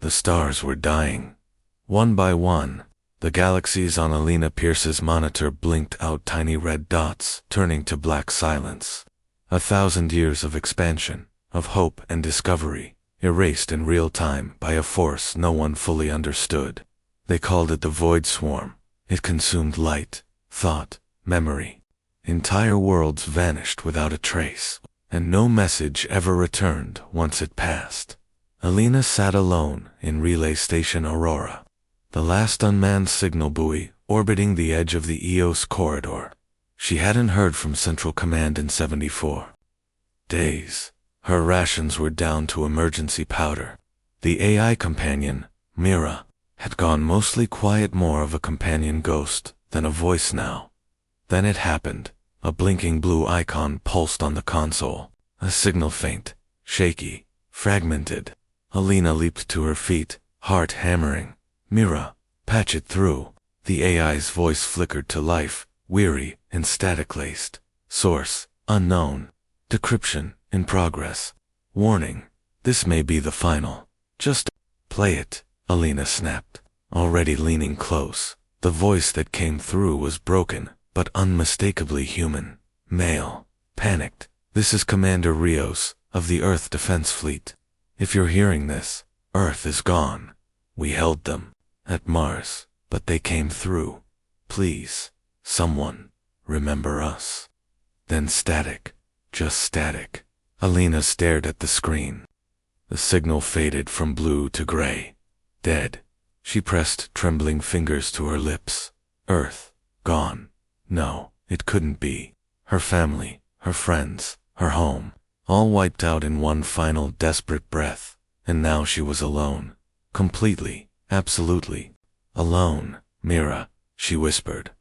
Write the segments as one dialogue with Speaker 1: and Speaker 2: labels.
Speaker 1: The stars were dying. One by one, the galaxies on Alina Pierce's monitor blinked out tiny red dots, turning to black silence. 1,000 years of expansion, of hope and discovery, erased in real time by a force no one fully understood. They called it the Void Swarm. It consumed light, thought, memory. Entire worlds vanished without a trace, and no message ever returned once it passed. Alina sat alone in Relay Station Aurora, the last unmanned signal buoy orbiting the edge of the EOS corridor. She hadn't heard from Central Command in 74 days. Her rations were down to emergency powder. The AI companion, Mira, had gone mostly quiet, more of a companion ghost than a voice now. Then it happened. A blinking blue icon pulsed on the console. A signal faint, shaky, fragmented. Alina leaped to her feet, heart hammering. Mira, patch it through. The AI's voice flickered to life, weary and static-laced. Source, unknown. Decryption, in progress. Warning, this may be the final. Just play it, Alina snapped, already leaning close. The voice that came through was broken, but unmistakably human. Male. Panicked. This is Commander Rios, of the Earth Defense Fleet. If you're hearing this, Earth is gone. We held them at Mars, but they came through. Please, someone, remember us. Then static. Just static. Alina stared at the screen. The signal faded from blue to gray. Dead. She pressed trembling fingers to her lips. Earth. Gone. No, it couldn't be. Her family, her friends, her home, all wiped out in one final desperate breath. And now she was alone. Completely, absolutely, alone. Mira, she whispered.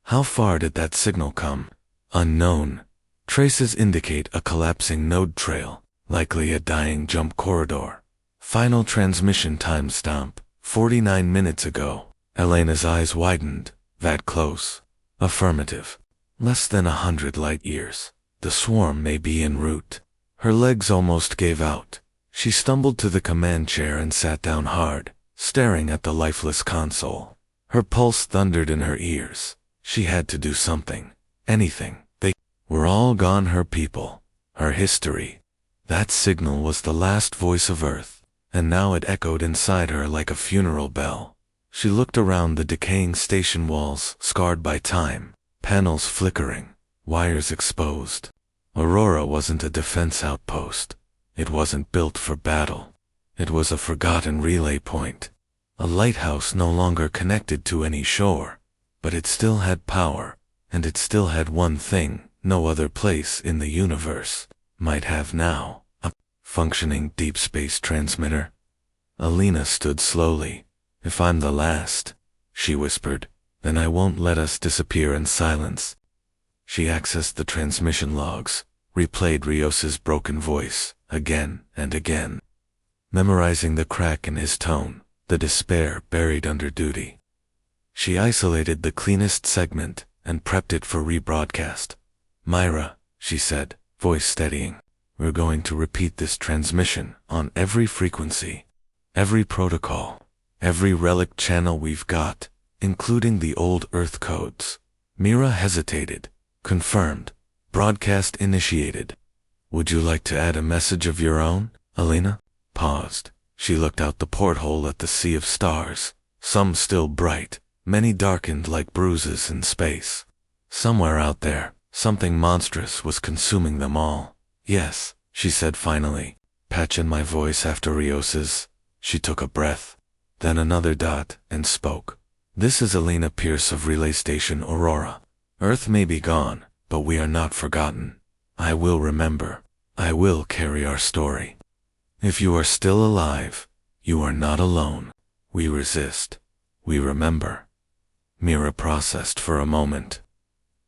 Speaker 1: How far did that signal come? Unknown. Traces indicate a collapsing node trail, likely a dying jump corridor. Final transmission timestamp, 49 minutes ago. Elena's eyes widened. That close? Affirmative. Less than 100 light years. The swarm may be en route. Her legs almost gave out. She stumbled to the command chair and sat down hard, staring at the lifeless console. Her pulse thundered in her ears. She had to do something. Anything. They were all gone, her people, her history. That signal was the last voice of Earth, and now it echoed inside her like a funeral bell. She looked around the decaying station walls, scarred by time, panels flickering, wires exposed. Aurora wasn't a defense outpost. It wasn't built for battle. It was a forgotten relay point. A lighthouse no longer connected to any shore. But it still had power, and it still had one thing no other place in the universe might have now: a functioning deep space transmitter. Alina stood slowly. If I'm the last, she whispered, then I won't let us disappear in silence. She accessed the transmission logs, replayed Rios's broken voice again and again, memorizing the crack in his tone, the despair buried under duty. She isolated the cleanest segment and prepped it for rebroadcast. Myra, she said, voice steadying, we're going to repeat this transmission on every frequency, every protocol, every relic channel we've got, including the old Earth codes. Mira hesitated. Confirmed. Broadcast initiated. Would you like to add a message of your own, Alina? Paused. She looked out the porthole at the sea of stars, some still bright, many darkened like bruises in space. Somewhere out there, something monstrous was consuming them all. Yes, she said finally, patch in my voice after Rios's. She took a breath, then another dot, and spoke. This is Alina Pierce of Relay Station Aurora. Earth may be gone, but we are not forgotten. I will remember. I will carry our story. If you are still alive, you are not alone. We resist. We remember. Mira processed for a moment.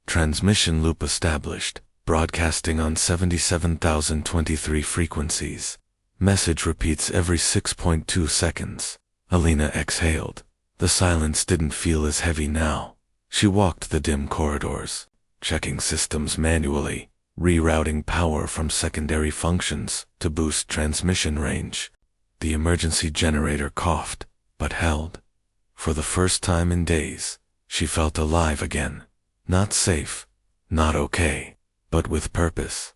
Speaker 1: Transmission loop established, broadcasting on 77,023 frequencies. Message repeats every 6.2 seconds. Alina exhaled. The silence didn't feel as heavy now. She walked the dim corridors, checking systems manually, rerouting power from secondary functions to boost transmission range. The emergency generator coughed, but held. For the first time in days, she felt alive again. Not safe, not okay, but with purpose.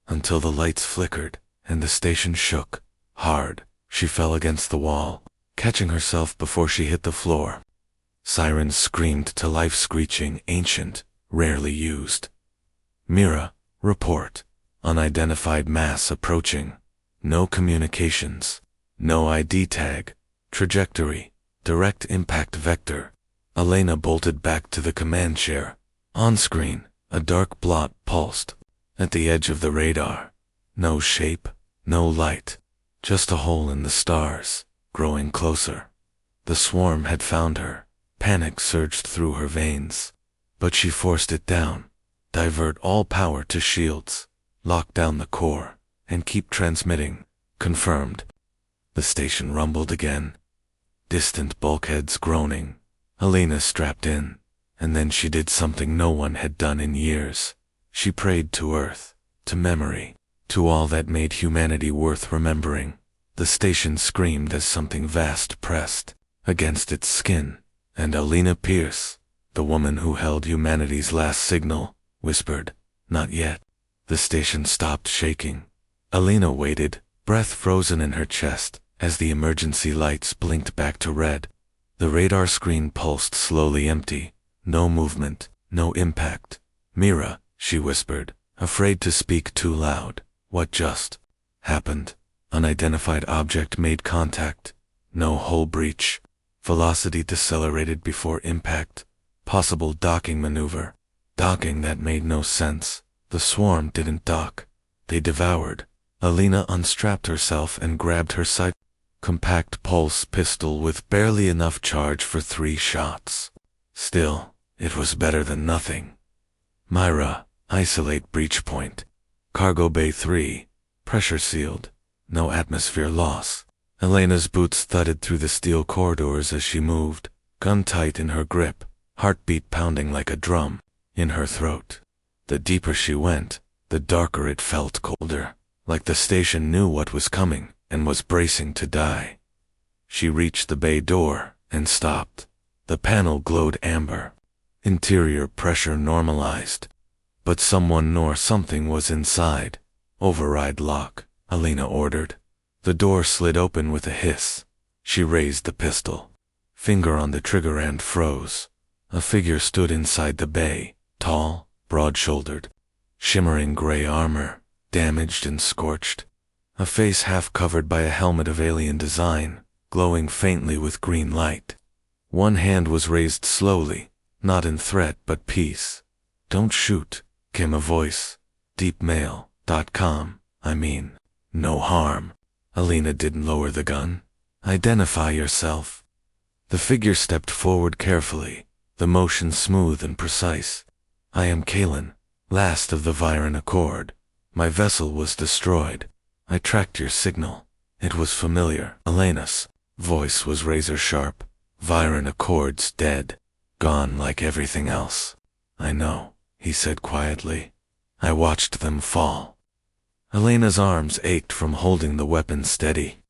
Speaker 1: Until the lights flickered, and the station shook. Hard, she fell against the wall, catching herself before she hit the floor. Sirens screamed to life, screeching, ancient, rarely used. Mira, report. Unidentified mass approaching. No communications. No ID tag. Trajectory. Direct impact vector. Elena bolted back to the command chair. On screen, a dark blot pulsed. At the edge of the radar. No shape, no light. Just a hole in the stars, growing closer. The swarm had found her. Panic surged through her veins. But she forced it down. Divert all power to shields. Lock down the core, and keep transmitting. Confirmed. The station rumbled again. Distant bulkheads groaning. Elena strapped in, and then she did something no one had done in years. She prayed to Earth, to memory, to all that made humanity worth remembering. The station screamed as something vast pressed against its skin, and Elena Pierce, the woman who held humanity's last signal, whispered, "Not yet." The station stopped shaking. Elena waited, breath frozen in her chest, as the emergency lights blinked back to red. The radar screen pulsed slowly empty. No movement, no impact. "Mira," she whispered, afraid to speak too loud. "What just happened?" Unidentified object made contact. No hull breach. Velocity decelerated before impact. Possible docking maneuver. Docking that made no sense. The swarm didn't dock. They devoured. Elena unstrapped herself and grabbed her compact pulse pistol with barely enough charge for 3 shots. Still, it was better than nothing. Myra, isolate breach point. Cargo bay 3, pressure sealed. No atmosphere loss. Elena's boots thudded through the steel corridors as she moved, gun tight in her grip, heartbeat pounding like a drum in her throat. The deeper she went, the darker it felt, colder, like the station knew what was coming and was bracing to die. She reached the bay door and stopped. The panel glowed amber. Interior pressure normalized. But someone nor something was inside. "Override lock," Elena ordered. The door slid open with a hiss. She raised the pistol. Finger on the trigger and froze. A figure stood inside the bay, tall, broad-shouldered, shimmering gray armor, damaged and scorched. A face half covered by a helmet of alien design, glowing faintly with green light. One hand was raised slowly, not in threat but peace. "Don't shoot," came a voice. Deepmail.com, I mean. "No harm." Elena didn't lower the gun. "Identify yourself." The figure stepped forward carefully, the motion smooth and precise. "I am Kalen, last of the Viren Accord. My vessel was destroyed. I tracked your signal. It was familiar." Elena's voice was razor sharp. "Viren Accord's dead. Gone like everything else." "I know," he said quietly. "I watched them fall." Elena's arms ached from holding the weapon steady.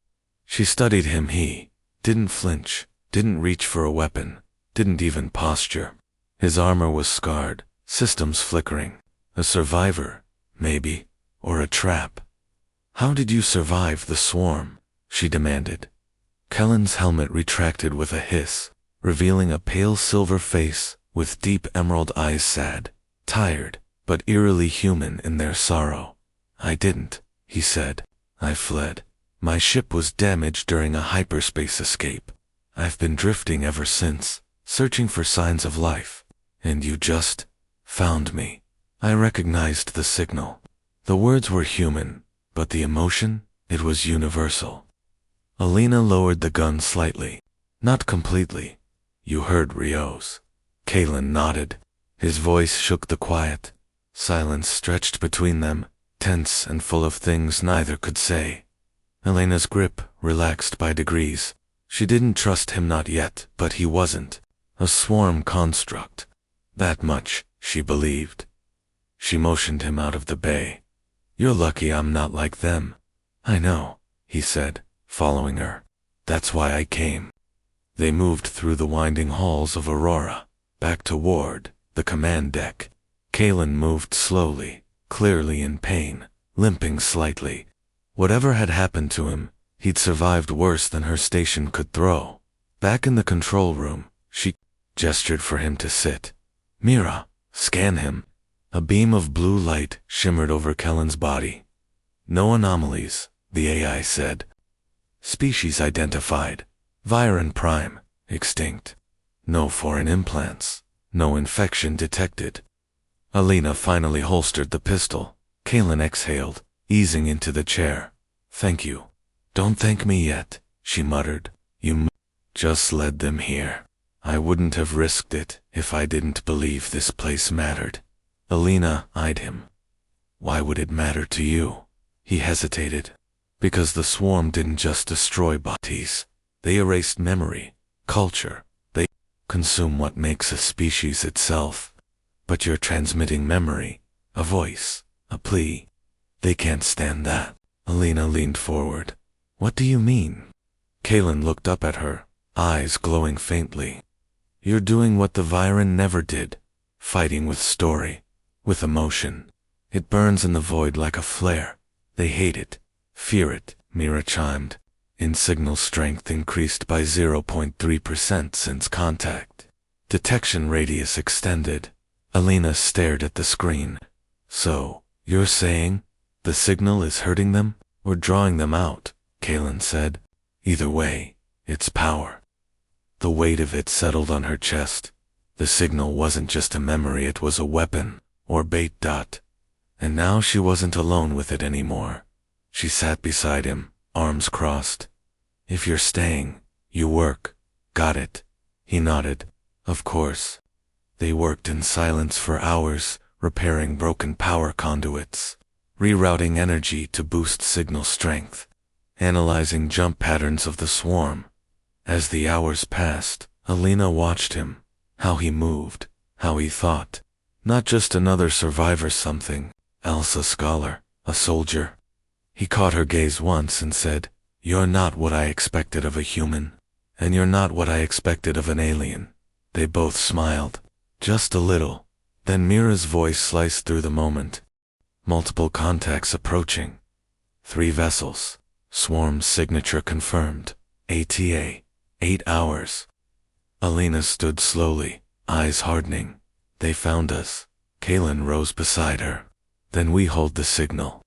Speaker 1: She studied him. He didn't flinch, didn't reach for a weapon, didn't even posture. His armor was scarred, systems flickering. A survivor, maybe, or a trap. "How did you survive the swarm?" she demanded. Kellen's helmet retracted with a hiss, revealing a pale silver face with deep emerald eyes, sad, tired, but eerily human in their sorrow. "I didn't," he said. "I fled. My ship was damaged during a hyperspace escape. I've been drifting ever since, searching for signs of life. And you just found me." I recognized the signal. The words were human, but the emotion, it was universal. Elena lowered the gun slightly. "Not completely. You heard Rio's." Kalen nodded. His voice shook the quiet. Silence stretched between them, tense and full of things neither could say. Elena's grip relaxed by degrees. She didn't trust him, not yet, but he wasn't. A swarm construct. That much, she believed. She motioned him out of the bay. "You're lucky I'm not like them." "I know," he said, following her. That's why I came. They moved through the winding halls of Aurora, back toward the command deck. Kalen moved slowly, clearly in pain, limping slightly. Whatever had happened to him, he'd survived worse than her station could throw. Back in the control room, she gestured for him to sit. Mira, scan him. A beam of blue light shimmered over Kellen's body. No anomalies, the AI said. Species identified. Viren prime, extinct. No foreign implants. No infection detected. Alina finally holstered the pistol. Kalen exhaled, easing into the chair. Thank you. Don't thank me yet, she muttered. You just led them here. I wouldn't have risked it if I didn't believe this place mattered. Alina eyed him. Why would it matter to you? He hesitated. Because the swarm didn't just destroy bodies. They erased memory, culture. They consume what makes a species itself. But you're transmitting memory, a voice, a plea. They can't stand that. Alina leaned forward. What do you mean? Kalen looked up at her, eyes glowing faintly. You're doing what the Viren never did, fighting with story, with emotion. It burns in the void like a flare. They hate it, fear it, Mira chimed. In signal strength increased by 0.3% since contact. Detection radius extended. Alina stared at the screen. So, you're saying the signal is hurting them or drawing them out? Kalen said. Either way, it's power. The weight of it settled on her chest. The signal wasn't just a memory, it was a weapon, or bait. And now she wasn't alone with it anymore. She sat beside him, arms crossed. If you're staying, you work. Got it? He nodded. Of course. They worked in silence for hours, repairing broken power conduits, rerouting energy to boost signal strength, analyzing jump patterns of the swarm. As the hours passed, Alina watched him, how he moved, how he thought. Not just another survivor, something else, a scholar, a soldier. He caught her gaze once and said, You're not what I expected of a human, and you're not what I expected of an alien. They both smiled, just a little. Then Mira's voice sliced through the moment. Multiple contacts approaching. 3 vessels. Swarm signature confirmed. ATA. 8 hours. Alina stood slowly, eyes hardening. They found us. Kalen rose beside her. Then we hold the signal.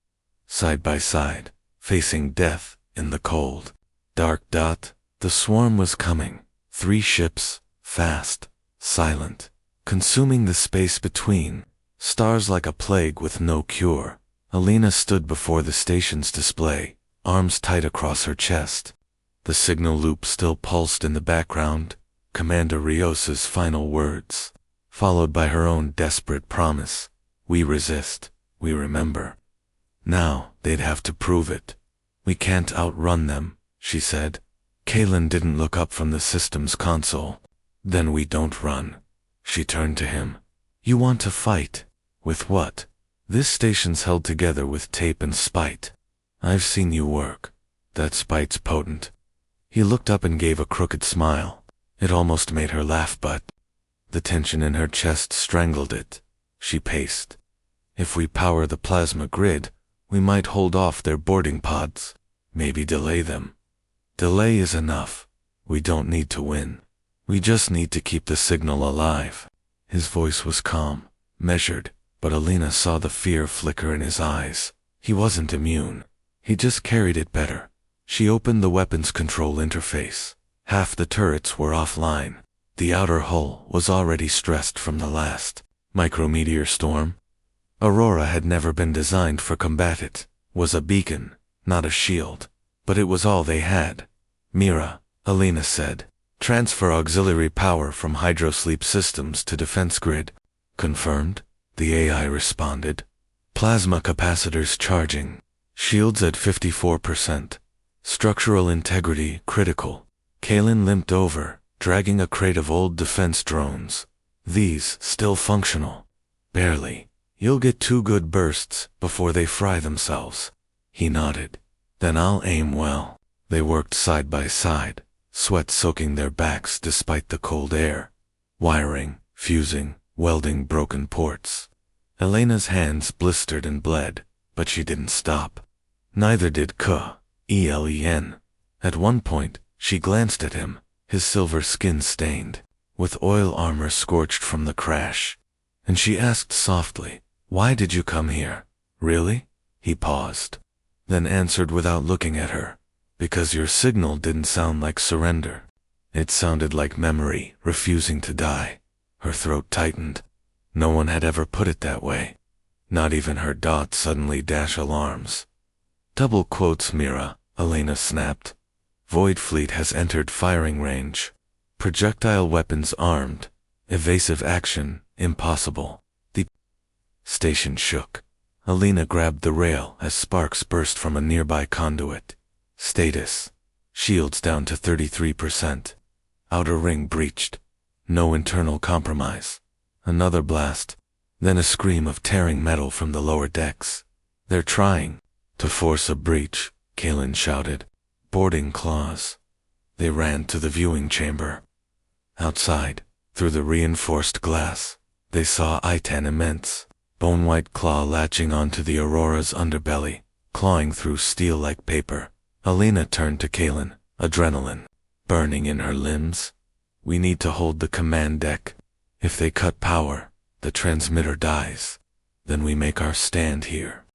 Speaker 1: Side by side, facing death in the cold. Dark. The swarm was coming. 3 ships, fast, silent, consuming the space between. Stars like a plague with no cure. Alina stood before the station's display, arms tight across her chest. The signal loop still pulsed in the background. Commander Rios's final words, followed by her own desperate promise. We resist. We remember. Now, they'd have to prove it. We can't outrun them, she said. Kalen didn't look up from the system's console. Then we don't run. She turned to him. You want to fight? With what? This station's held together with tape and spite. I've seen you work. That spite's potent. He looked up and gave a crooked smile. It almost made her laugh, but the tension in her chest strangled it. She paced. If we power the plasma grid, we might hold off their boarding pods. Maybe delay them. Delay is enough. We don't need to win. We just need to keep the signal alive. His voice was calm, measured, but Alina saw the fear flicker in his eyes. He wasn't immune. He just carried it better. She opened the weapons control interface. Half the turrets were offline. The outer hull was already stressed from the last micrometeor storm. Aurora had never been designed for combat. It was a beacon, not a shield. But it was all they had. Mira, Alina said. Transfer auxiliary power from hydrosleep systems to defense grid. Confirmed, the AI responded. Plasma capacitors charging. Shields at 54%. Structural integrity critical. Kalen limped over, dragging a crate of old defense drones. These still functional. Barely. You'll get 2 good bursts before they fry themselves. He nodded. Then I'll aim well. They worked side by side, sweat soaking their backs despite the cold air. Wiring, fusing, welding broken ports. Elena's hands blistered and bled, but she didn't stop. Neither did Elen. At one point, she glanced at him, his silver skin stained, with oil armor scorched from the crash. And she asked softly, "Why did you come here? Really?" He paused, then answered without looking at her, "Because your signal didn't sound like surrender. It sounded like memory, refusing to die." Her throat tightened. No one had ever put it that way. Not even her dot suddenly dash alarms. Double quotes, Mira, Elena snapped. Void fleet has entered firing range. Projectile weapons armed. Evasive action, impossible. The station shook. Elena grabbed the rail as sparks burst from a nearby conduit. Status. Shields down to 33%. Outer ring breached. No internal compromise. Another blast. Then a scream of tearing metal from the lower decks. "They're trying to force a breach," Kalen shouted. "Boarding claws." They ran to the viewing chamber. Outside, through the reinforced glass, they saw Itan immense, bone-white claw latching onto the Aurora's underbelly, clawing through steel like paper. Elena turned to Kalen, adrenaline burning in her limbs. "We need to hold the command deck. If they cut power, the transmitter dies. Then we make our stand here."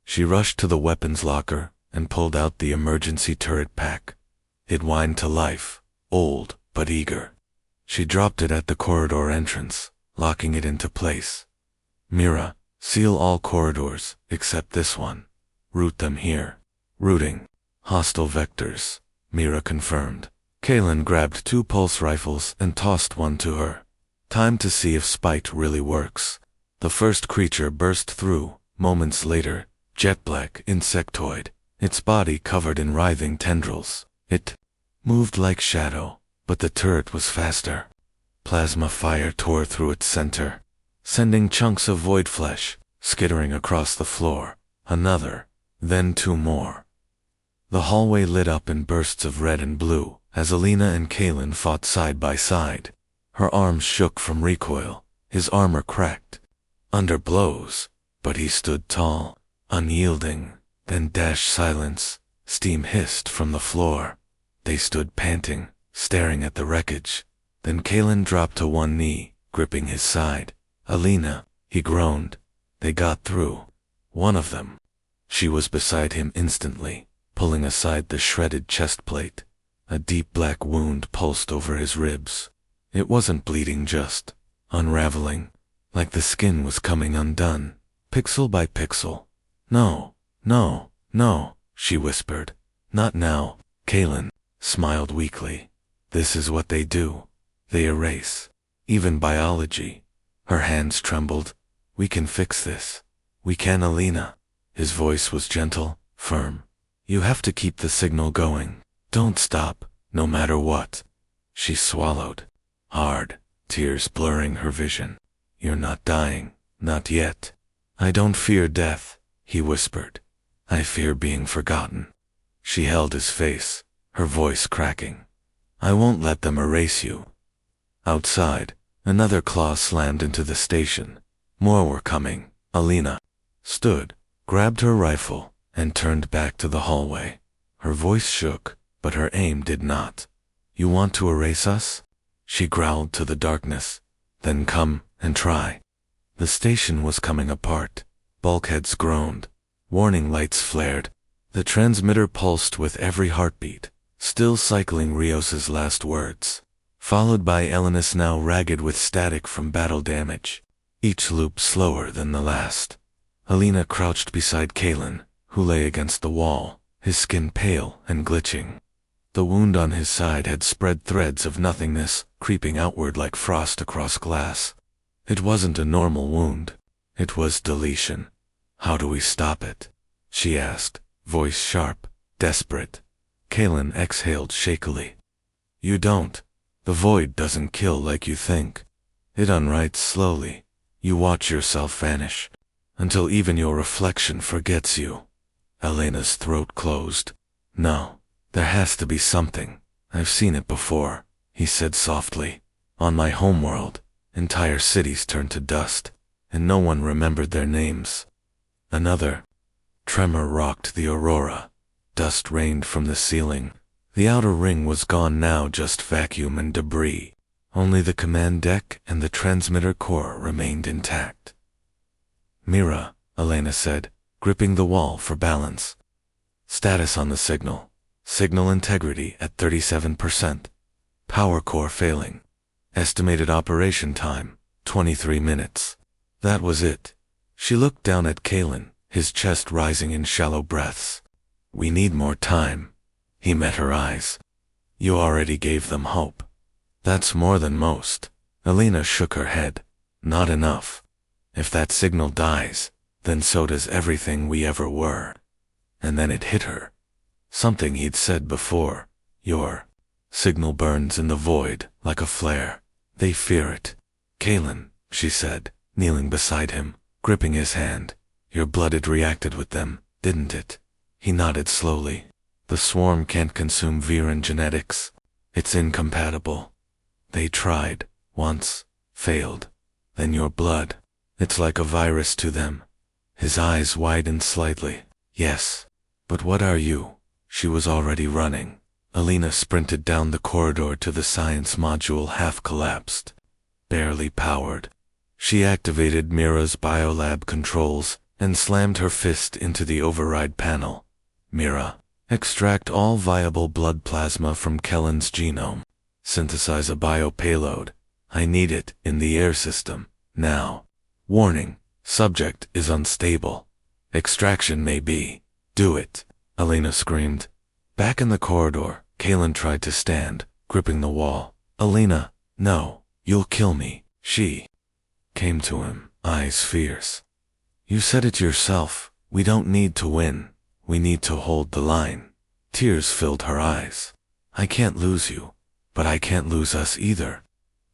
Speaker 1: She rushed to the weapons locker and pulled out the emergency turret pack. It whined to life, old but eager. She dropped it at the corridor entrance, locking it into place. "Mira, seal all corridors except this one. Route them here." "Routing. Hostile vectors," Mira confirmed. Kalen grabbed 2 pulse rifles and tossed one to her. Time to see if spite really works. The first creature burst through, moments later, jet-black insectoid, its body covered in writhing tendrils. It moved like shadow, but the turret was faster. Plasma fire tore through its center, sending chunks of void flesh skittering across the floor. Another, then 2 more. The hallway lit up in bursts of red and blue as Elena and Kalen fought side by side. Her arms shook from recoil, his armor cracked under blows, but he stood tall, unyielding. Then dash silence, steam hissed from the floor. They stood panting, staring at the wreckage. Then Kalen dropped to one knee, gripping his side. "Elena," he groaned. "They got through. One of them." She was beside him instantly, pulling aside the shredded chest plate. A deep black wound pulsed over his ribs. It wasn't bleeding, just unraveling, like the skin was coming undone, pixel by pixel. "No, no, no," she whispered. "Not now." Kalen smiled weakly. "This is what they do. They erase. Even biology." Her hands trembled. "We can fix this. We can, Elena." His voice was gentle, firm. "You have to keep the signal going. Don't stop, no matter what." She swallowed hard, tears blurring her vision. "You're not dying, not yet." "I don't fear death," he whispered. "I fear being forgotten." She held his face, her voice cracking. "I won't let them erase you." Outside, another claw slammed into the station. More were coming. Elena stood, grabbed her rifle, and turned back to the hallway. Her voice shook, but her aim did not. "You want to erase us?" she growled to the darkness. "Then come and try." The station was coming apart. Bulkheads groaned. Warning lights flared. The transmitter pulsed with every heartbeat, still cycling Rios's last words, followed by Elena's now ragged with static from battle damage, each loop slower than the last. Elena crouched beside Kalen, who lay against the wall, his skin pale and glitching. The wound on his side had spread threads of nothingness, creeping outward like frost across glass. It wasn't a normal wound. It was deletion. "How do we stop it?" she asked, voice sharp, desperate. Kalen exhaled shakily. "You don't. The void doesn't kill like you think. It unwrites slowly. You watch yourself vanish, until even your reflection forgets you." Elena's throat closed. "No, There has to be something. I've seen it before, he said softly. On my homeworld, entire cities turned to dust, and no one remembered their names. Another tremor rocked the aurora. Dust rained from the ceiling. The outer ring was gone now, just vacuum and debris. Only the command deck and the transmitter core remained intact. Mira, Elena said, gripping the wall for balance. Status on the signal. Signal integrity at 37%. Power core failing. Estimated operation time, 23 minutes. That was it. She looked down at Kalen, his chest rising in shallow breaths. We need more time. He met her eyes. You already gave them hope. That's more than most. Elena shook her head. Not enough. If that signal dies, then so does everything we ever were. And then it hit her. Something he'd said before. Your signal burns in the void like a flare. They fear it. Kalen, she said, kneeling beside him, gripping his hand. Your blood had reacted with them, didn't it? He nodded slowly. The swarm can't consume Viren genetics. It's incompatible. They tried, once, failed. Then your blood. It's like a virus to them. His eyes widened slightly. Yes. But what are you? She was already running. Elena sprinted down the corridor to the science module, half collapsed. Barely powered. She activated Mira's biolab controls and slammed her fist into the override panel. Mira, extract all viable blood plasma from Kellen's genome. Synthesize a biopayload. I need it in the air system, now. Warning, subject is unstable. Extraction may be. Do it, Elena screamed. Back in the corridor, Kalen tried to stand, gripping the wall. Elena, no, you'll kill me. She came to him, eyes fierce. You said it yourself, we don't need to win. We need to hold the line. Tears filled her eyes. I can't lose you, but I can't lose us either.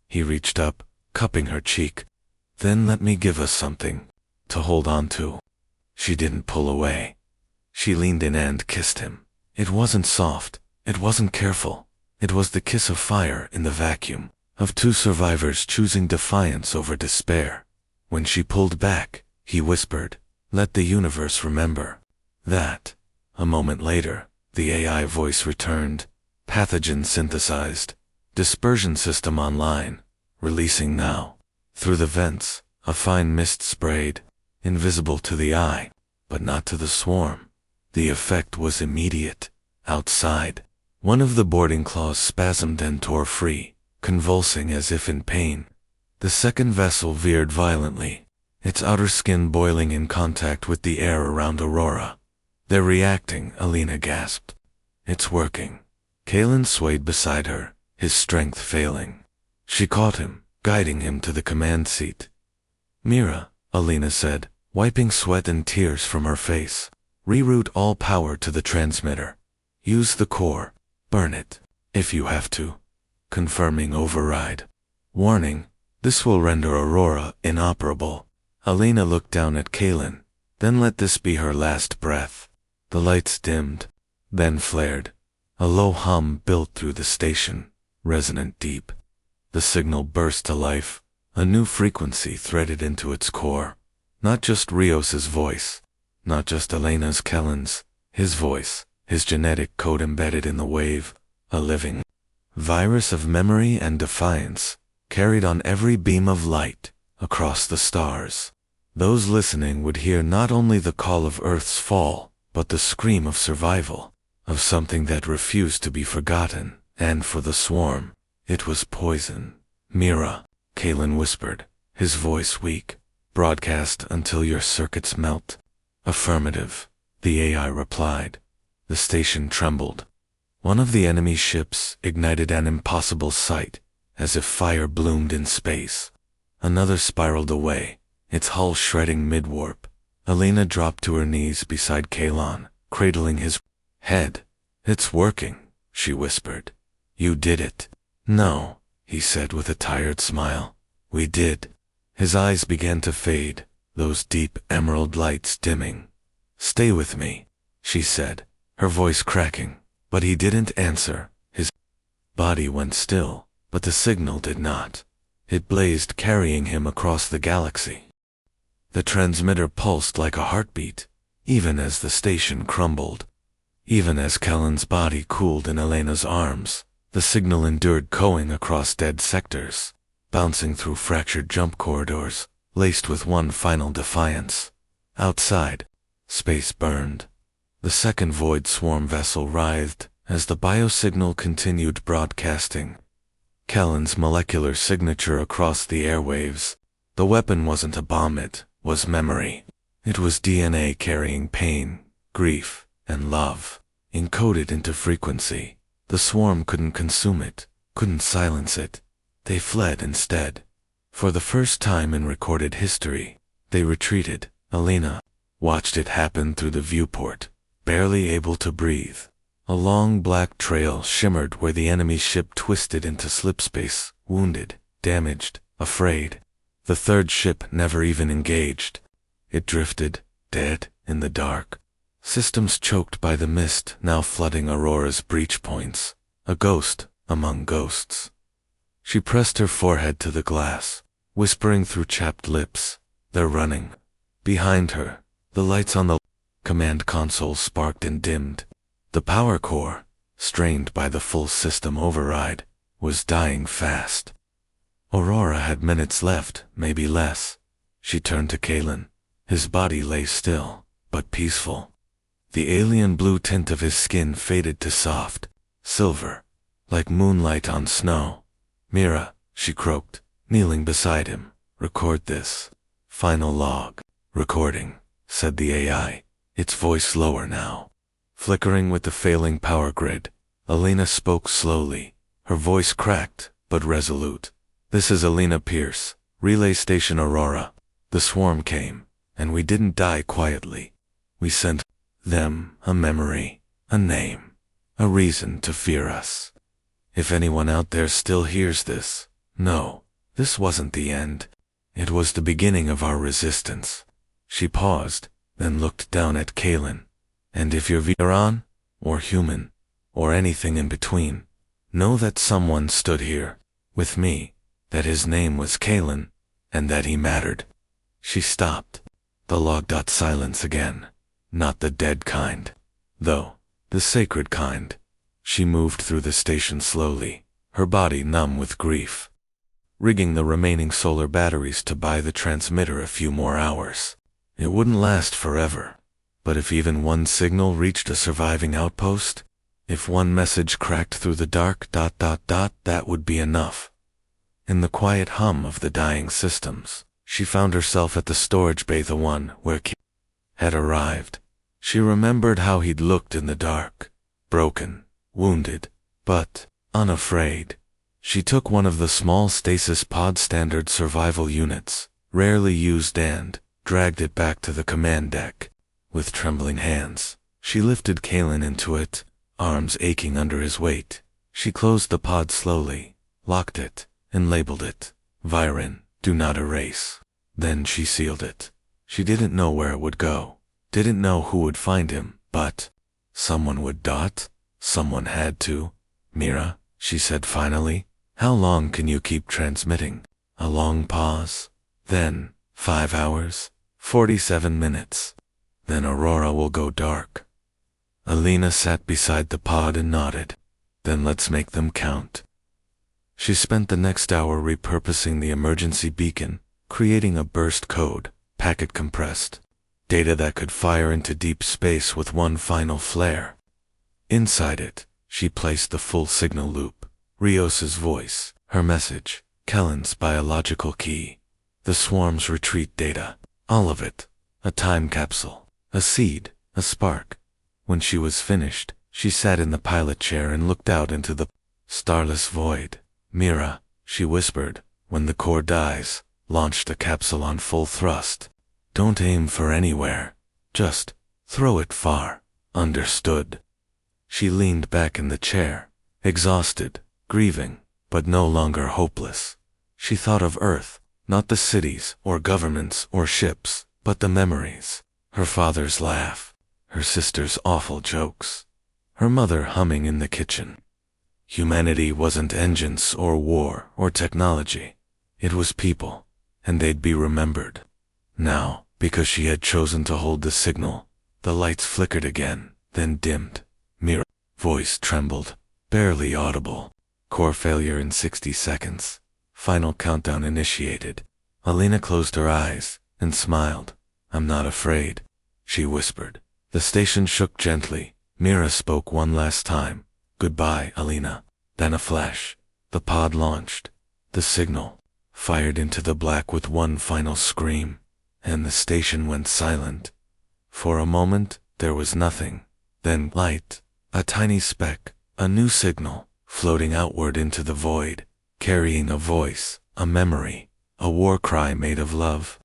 Speaker 1: He reached up, cupping her cheek. Then let me give us something to hold on to. She didn't pull away. She leaned in and kissed him. It wasn't soft, it wasn't careful. It was the kiss of fire in the vacuum, of two survivors choosing defiance over despair. When she pulled back, he whispered, let the universe remember that. A moment later, the AI voice returned. Pathogen synthesized. Dispersion system online. Releasing now. Through the vents, a fine mist sprayed. Invisible to the eye, but not to the swarm. The effect was immediate. Outside, one of the boarding claws spasmed and tore free, convulsing as if in pain. The second vessel veered violently, its outer skin boiling in contact with the air around Aurora. They're reacting, Elena gasped. It's working. Kalen swayed beside her, his strength failing. She caught him, guiding him to the command seat. Mira, Elena said, wiping sweat and tears from her face. Reroute all power to the transmitter. Use the core. Burn it, if you have to. Confirming override. Warning, this will render Aurora inoperable. Elena looked down at Kalen, then let this be her last breath. The lights dimmed, then flared. A low hum built through the station, resonant deep. The signal burst to life, a new frequency threaded into its core. Not just Rios's voice, not just Elena's Kellen's, his voice, his genetic code embedded in the wave, a living virus of memory and defiance, carried on every beam of light, across the stars. Those listening would hear not only the call of Earth's fall, but the scream of survival, of something that refused to be forgotten, and for the swarm, it was poison. Mira, Kalen whispered, his voice weak. Broadcast until your circuits melt. Affirmative, the AI replied. The station trembled. One of the enemy ships ignited an impossible sight, as if fire bloomed in space. Another spiraled away, its hull shredding mid-warp. Elena dropped to her knees beside Kalen, cradling his head. It's working, she whispered. You did it. No, he said with a tired smile. We did. His eyes began to fade, those deep emerald lights dimming. Stay with me, she said, her voice cracking. But he didn't answer. His body went still, but the signal did not. It blazed, carrying him across the galaxy. The transmitter pulsed like a heartbeat, even as the station crumbled. Even as Kellen's body cooled in Elena's arms, the signal endured, echoing across dead sectors, bouncing through fractured jump corridors, laced with one final defiance. Outside, space burned. The second Void Swarm vessel writhed as the biosignal continued broadcasting. Kellen's molecular signature across the airwaves. The weapon wasn't a bomb, it was memory. It was DNA carrying pain, grief, and love, encoded into frequency. The swarm couldn't consume it, couldn't silence it. They fled instead. For the first time in recorded history, they retreated. Elena watched it happen through the viewport, barely able to breathe. A long black trail shimmered where the enemy ship twisted into slipspace, wounded, damaged, afraid. The third ship never even engaged. It drifted, dead, in the dark. Systems choked by the mist now flooding Aurora's breach points. A ghost among ghosts. She pressed her forehead to the glass, whispering through chapped lips, "They're running." Behind her, the lights on the command console sparked and dimmed. The power core, strained by the full system override, was dying fast. Aurora had minutes left, maybe less. She turned to Kalen. His body lay still, but peaceful. The alien blue tint of his skin faded to soft silver, like moonlight on snow. "Mira," she croaked, kneeling beside him, "record this." "Final log." "Recording," said the AI, its voice lower now. Flickering with the failing power grid, Elena spoke slowly, her voice cracked, but resolute. "This is Elena Pierce, Relay Station Aurora. The swarm came, and we didn't die quietly. We sent them a memory, a name, a reason to fear us. If anyone out there still hears this, no, this wasn't the end. It was the beginning of our resistance." She paused, then looked down at Kalen. "And if you're Viran, or human, or anything in between, know that someone stood here, with me, that his name was Kalen, and that he mattered." She stopped. The log. Silence again. Not the dead kind, though, the sacred kind. She moved through the station slowly, her body numb with grief. Rigging the remaining solar batteries to buy the transmitter a few more hours. It wouldn't last forever. But if even one signal reached a surviving outpost, if one message cracked through the dark ... that would be enough. In the quiet hum of the dying systems, she found herself at the storage bay, the one where Kate had arrived. She remembered how he'd looked in the dark, broken, wounded, but unafraid. She took one of the small stasis pod standard survival units, rarely used, and dragged it back to the command deck. With trembling hands, she lifted Kalen into it, arms aching under his weight. She closed the pod slowly, locked it, and labeled it, "Viren, do not erase." Then she sealed it. She didn't know where it would go, didn't know who would find him, but someone would. Someone had to. "Mira," she said finally, "how long can you keep transmitting?" A long pause. Then, 5 hours, 47 minutes. Then Aurora will go dark. Elena sat beside the pod and nodded. "Then let's make them count." She spent the next hour repurposing the emergency beacon, creating a burst code, packet compressed, data that could fire into deep space with one final flare. Inside it, she placed the full signal loop, Rios's voice, her message, Kellen's biological key, the swarm's retreat data, all of it, a time capsule, a seed, a spark. When she was finished, she sat in the pilot chair and looked out into the starless void. "Mira," she whispered, "when the core dies, launch the capsule on full thrust. Don't aim for anywhere. Just throw it far. Understood?" She leaned back in the chair, exhausted, grieving, but no longer hopeless. She thought of Earth, not the cities or governments or ships, but the memories. Her father's laugh, her sister's awful jokes, her mother humming in the kitchen. Humanity wasn't engines or war or technology. It was people, and they'd be remembered. Now, because she had chosen to hold the signal, the lights flickered again, then dimmed. Mira's voice trembled, barely audible. Core failure in 60 seconds. Final countdown initiated. Alina closed her eyes and smiled. I'm not afraid, she whispered. The station shook gently. Mira spoke one last time. Goodbye, Alina. Then a flash. The pod launched. The signal fired into the black with one final scream, and the station went silent. For a moment, there was nothing. Then light, a tiny speck, a new signal, floating outward into the void, carrying a voice, a memory, a war cry made of love.